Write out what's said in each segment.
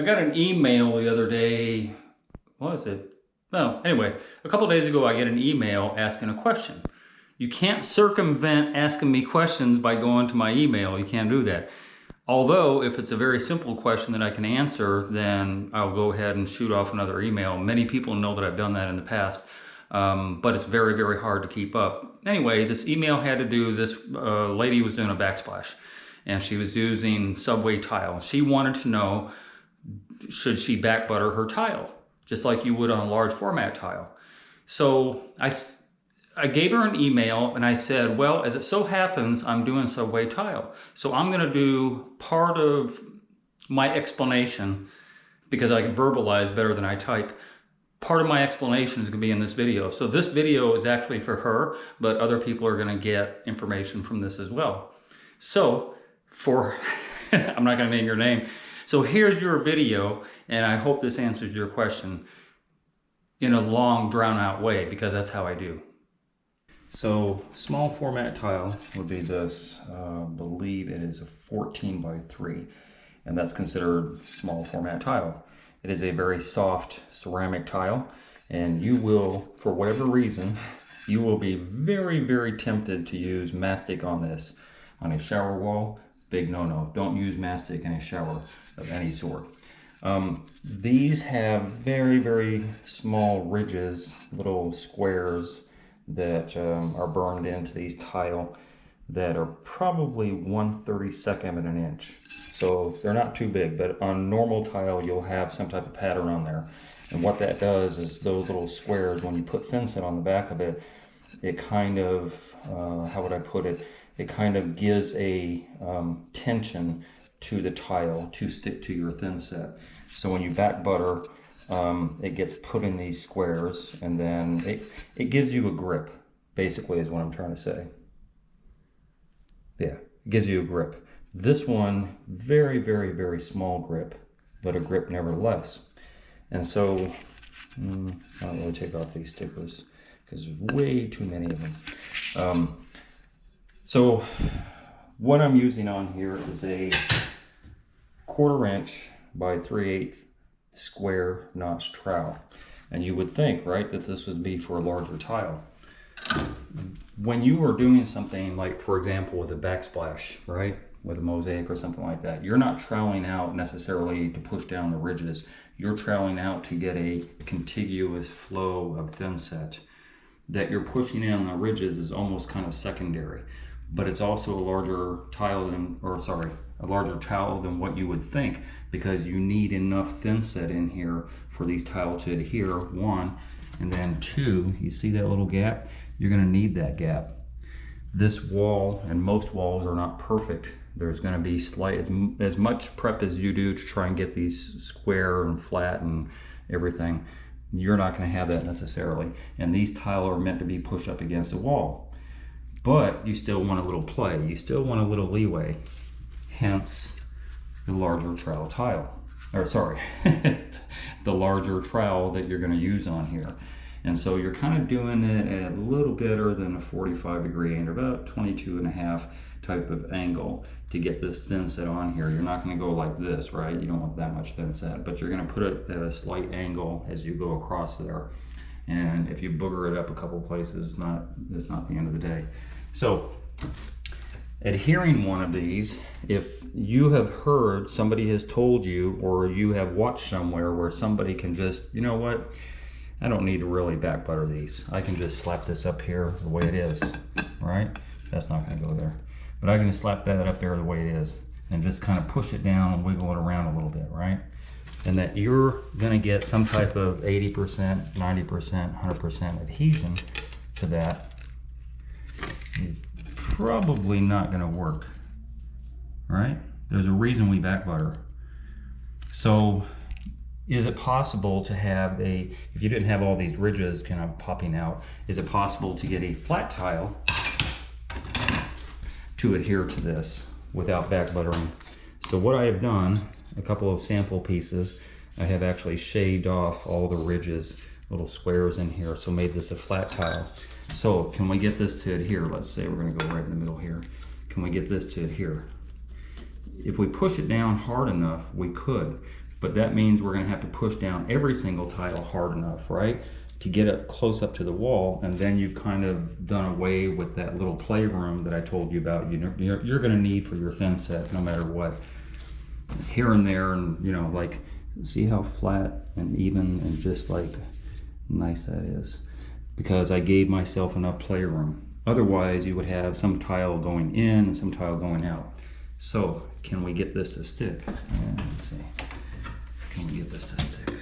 got an email the other day. What was it? Well, anyway, a couple days ago I get an email asking a question. You can't circumvent asking me questions by going to my email. You can't do that. Although, if it's a very simple question that I can answer, then I'll go ahead and shoot off another email. Many people know that I've done that in the past, but it's very, very hard to keep up. Anyway, this email had to do, this lady was doing a backsplash, and she was using Subway tile. She wanted to know, should she back butter her tile, just like you would on a large format tile. So I gave her an email and I said, well, as it so happens, I'm doing Subway tile. So I'm going to do part of my explanation, because I can verbalize better than I type. Part of my explanation is going to be in this video. So this video is actually for her, but other people are going to get information from this as well. So I'm not going to name your name. So here's your video, and I hope this answers your question in a long, drawn-out way, because that's how I do. So small format tile would be this. I believe it is a 14 by 3, and that's considered small format tile. It is a very soft ceramic tile, and you will, for whatever reason, you will be very, very tempted to use mastic on this. On a shower wall, big no-no. Don't use mastic in a shower of any sort. These have very, very small ridges, little squares that are burned into these tile that are probably 1/32 of an inch. So they're not too big, but on normal tile you'll have some type of pattern on there. And what that does is those little squares, when you put thin set on the back of it, it kind of, how would I put it? It kind of gives a tension to the tile to stick to your thin set. So when you back butter, it gets put in these squares, and then it gives you a grip, basically, is what I'm trying to say. Yeah, it gives you a grip. This one, very, very, very small grip, but a grip nevertheless. And so, I don't really take off these stickers because there's way too many of them. So what I'm using on here is a 1/4 inch by 3/8 square notch trowel. And you would think, right, that this would be for a larger tile. When you are doing something like, for example, with a backsplash, right, with a mosaic or something like that, you're not troweling out necessarily to push down the ridges. You're troweling out to get a contiguous flow of thin set. That you're pushing in on the ridges is almost kind of secondary, but it's also a larger tile than, a larger tile than what you would think, because you need enough thin set in here for these tiles to adhere, one, and then two, you see that little gap? You're going to need that gap. This wall, and most walls are not perfect. There's going to be as much prep as you do to try and get these square and flat and everything. You're not going to have that necessarily. And these tiles are meant to be pushed up against the wall. But you still want a little play. You still want a little leeway. Hence the larger trowel tile. Or sorry, the larger trowel that you're going to use on here. And so you're kind of doing it at a little better than a 45-degree angle, about 22.5 type of angle to get this thin set on here. You're not going to go like this, right? You don't want that much thin set, but you're going to put it at a slight angle as you go across there. And if you booger it up a couple places, it's not the end of the day. So adhering one of these, if you have heard, somebody has told you, or you have watched somewhere where somebody can just, you know what, I don't need to really back butter these. I can just slap this up here the way it is, right? That's not gonna go there. But I can just slap that up there the way it is and just kind of push it down and wiggle it around a little bit, right? And that you're gonna get some type of 80%, 90%, 100% adhesion to that is probably not gonna work, right? There's a reason we back butter. So is it possible to have if you didn't have all these ridges kind of popping out, is it possible to get a flat tile to adhere to this without back buttering? So what I have done, a couple of sample pieces, I have actually shaved off all the ridges, little squares in here, so made this a flat tile. So can we get this to adhere? Let's say we're going to go right in the middle here. Can we get this to adhere? If we push it down hard enough, we could. but that means we're gonna have to push down every single tile hard enough, right? To get it close up to the wall, and then you've kind of done away with that little playroom that I told you about. You're gonna need for your thin set no matter what. Here and there, and you know, like, see how flat and even and just like nice that is, because I gave myself enough playroom. Otherwise you would have some tile going in and some tile going out. So can we get this to stick? Let's see, can we get this to stick?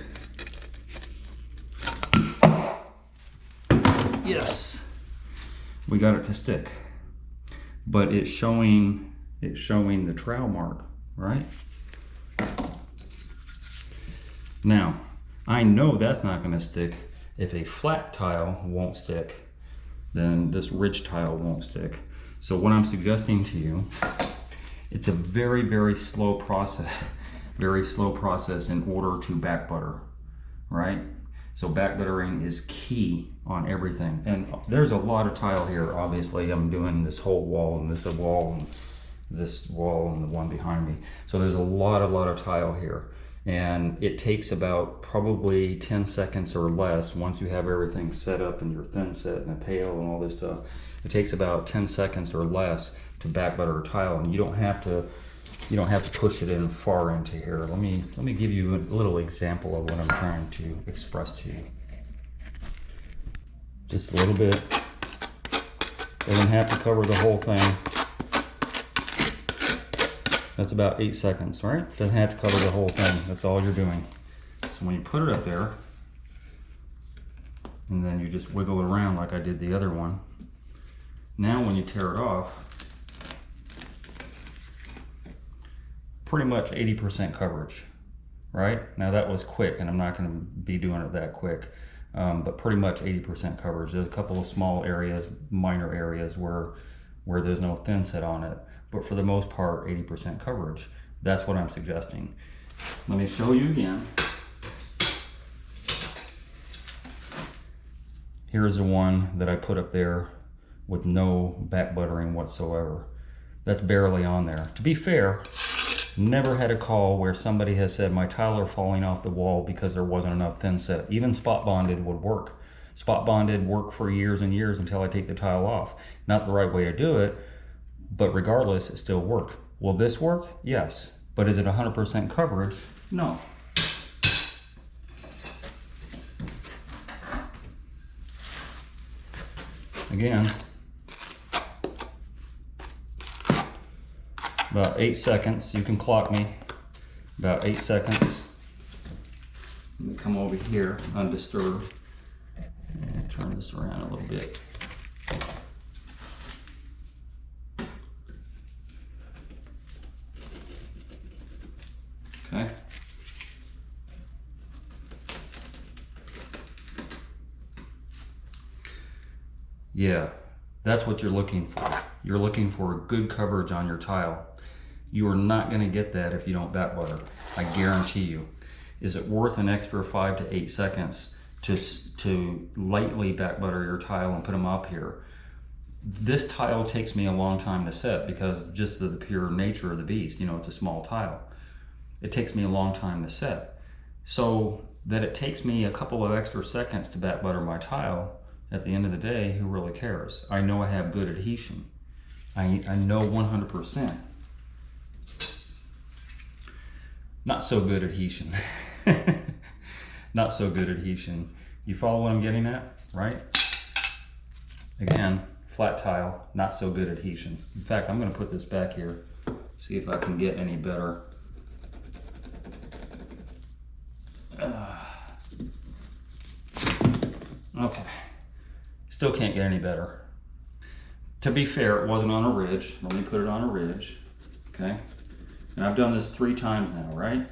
Yes, we got it to stick, but it's showing the trowel mark, right? Now, I know that's not going to stick. If a flat tile won't stick, then this ridge tile won't stick. So what I'm suggesting to you, it's a very, very slow process in order to back butter, right? So back buttering is key on everything. And there's a lot of tile here. Obviously, I'm doing this whole wall and this wall and this wall and the one behind me. So there's a lot of tile here. And it takes about probably 10 seconds or less once you have everything set up in your thin set and a pail and all this stuff. It takes about 10 seconds or less to back butter a tile, and you don't have to push it in far into here. Let me give you a little example of what I'm trying to express to you. Just a little bit. Doesn't have to cover the whole thing. That's about 8 seconds, right? Doesn't have to cover the whole thing. That's all you're doing. So when you put it up there, and then you just wiggle it around like I did the other one. Now when you tear it off, pretty much 80% coverage, right? Now that was quick, and I'm not going to be doing it that quick, but pretty much 80% coverage. There's a couple of small areas, minor areas where there's no thin set on it, but for the most part, 80% coverage. That's what I'm suggesting. Let me show you again. Here's the one that I put up there with no back buttering whatsoever. That's barely on there. To be fair, never had a call where somebody has said my tile are falling off the wall because there wasn't enough thin set. Even spot bonded would work. Spot bonded worked for years and years until I take the tile off. Not the right way to do it, but regardless, it still worked. Will this work? Yes. But is it 100% coverage? No. Again, about 8 seconds. You can clock me. About 8 seconds. Let me come over here undisturbed and turn this around a little bit. Okay. Yeah, that's what you're looking for. You're looking for good coverage on your tile. You are not going to get that if you don't back butter. I guarantee you. Is it worth an extra 5 to 8 seconds to lightly back butter your tile and put them up here? This tile takes me a long time to set because just of the pure nature of the beast. You know, it's a small tile. It takes me a long time to set. So that it takes me a couple of extra seconds to back butter my tile, at the end of the day, who really cares? I know I have good adhesion. I know 100%. Not so good adhesion. Not so good adhesion. You follow what I'm getting at, right? Again, flat tile, not so good adhesion. In fact, I'm going to put this back here, see if I can get any better. Okay. Still can't get any better. To be fair, it wasn't on a ridge. Let me put it on a ridge, okay? And I've done this 3 times now, right?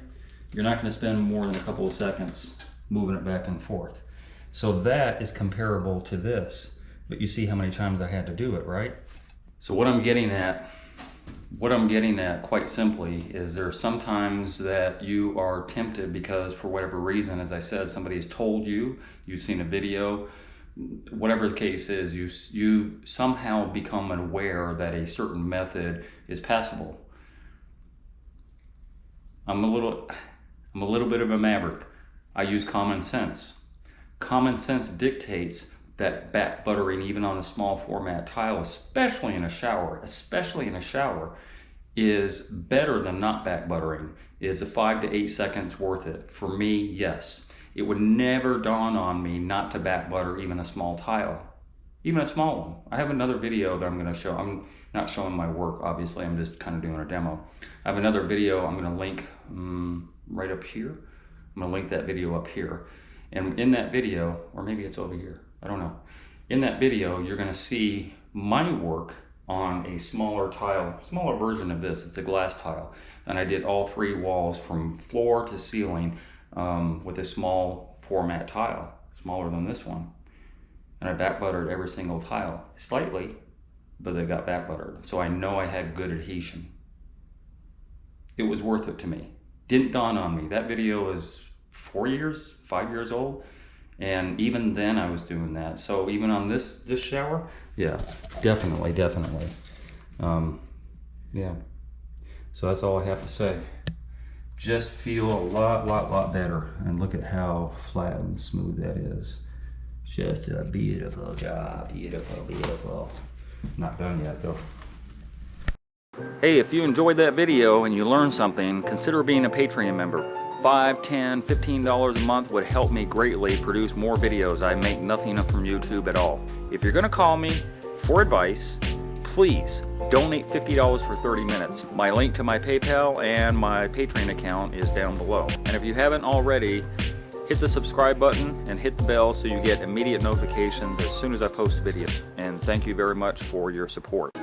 You're not going to spend more than a couple of seconds moving it back and forth. So that is comparable to this. But you see how many times I had to do it, right? So what I'm getting at quite simply is there are some times that you are tempted because for whatever reason, as I said, somebody has told you, you've seen a video, whatever the case is, you somehow become aware that a certain method is passable. I'm I'm a little bit of a maverick. I use common sense. Common sense dictates that back buttering, even on a small format tile, especially in a shower, is better than not back buttering. Is a 5 to 8 seconds worth it? For me, yes. It would never dawn on me not to back butter even a small tile, even a small one. I have another video that I'm going to show. I'm not showing my work, obviously. I'm just kind of doing a demo. I have another video I'm going to link right up here. I'm going to link that video up here. And in that video, or maybe it's over here, I don't know. In that video, you're going to see my work on a smaller tile, smaller version of this. It's a glass tile. And I did all 3 walls from floor to ceiling with a small format tile, smaller than this one. And I back buttered every single tile, slightly, but they got back buttered. So I know I had good adhesion. It was worth it to me. Didn't dawn on me. That video is 5 years old. And even then I was doing that. So even on this shower, yeah, definitely. Yeah. So that's all I have to say. Just feel a lot better. And look at how flat and smooth that is. Just a beautiful job, beautiful. Not done yet though. Hey, if you enjoyed that video and you learned something, consider being a Patreon member. $5, $10, $15 a month would help me greatly produce more videos. I make nothing from YouTube at all. If you're gonna call me for advice, please donate $50 for 30 minutes. My link to my PayPal and my Patreon account is down below. And if you haven't already, hit the subscribe button and hit the bell so you get immediate notifications as soon as I post videos. And thank you very much for your support.